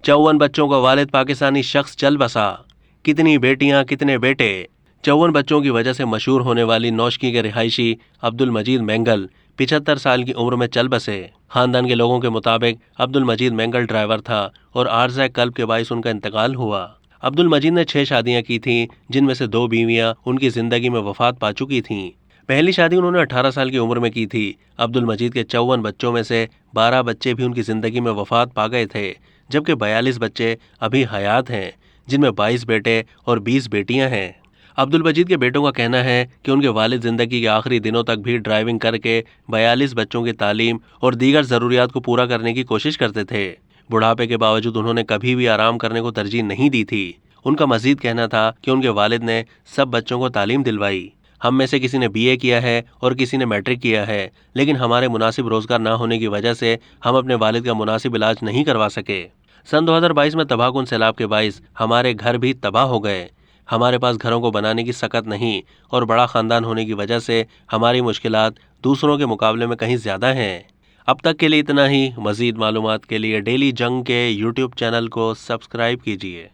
54 बच्चों का वालिद पाकिस्तानी शख्स चल बसा। कितनी बेटियां कितने बेटे। 54 बच्चों की वजह से मशहूर होने वाली नौशकी के रिहायशी अब्दुल मजीद मेंगल 75 साल की उम्र में चल बसे। खानदान के लोगों के मुताबिक अब्दुल मजीद मेंगल ड्राइवर था और आर्ज़ा कल्ब के बाइस उनका इंतकाल हुआ। अब्दुल मजीद ने 6 शादियां की थीं, जिनमें से 2 बीवियां उनकी जिंदगी में वफात पा चुकी थीं। पहली शादी उन्होंने 18 साल की उम्र में की थी। अब्दुल मजीद के 54 बच्चों में से 12 बच्चे भी उनकी जिंदगी में वफात पा गए थे, जबकि 42 बच्चे अभी हयात हैं, जिनमें 22 बेटे और 20 बेटियां हैं। अब्दुल मजीद के बेटों का कहना है कि उनके वालिद ज़िंदगी के आखिरी दिनों तक भी ड्राइविंग करके 42 बच्चों की तालीम और दीगर ज़रूरियात को पूरा करने की कोशिश करते थे। बुढ़ापे के बावजूद उन्होंने कभी भी आराम करने को तरजीह नहीं दी थी। उनका मजीद कहना था कि उनके वालिद ने सब बच्चों को तालीम दिलवाई। हम में से किसी ने BA किया है और किसी ने मैट्रिक किया है, लेकिन हमारे मुनासिब रोज़गार ना होने की वजह से हम अपने वालिद का मुनासिब इलाज नहीं करवा सके। सन 2022 में तबाहकुन सैलाब के बाइस हमारे घर भी तबाह हो गए। हमारे पास घरों को बनाने की सकत नहीं और बड़ा ख़ानदान होने की वजह से हमारी मुश्किलात दूसरों के मुकाबले में कहीं ज़्यादा हैं। अब तक के लिए इतना ही। मज़ीद मालूमात के लिए डेली जंग के YouTube चैनल को सब्सक्राइब कीजिए।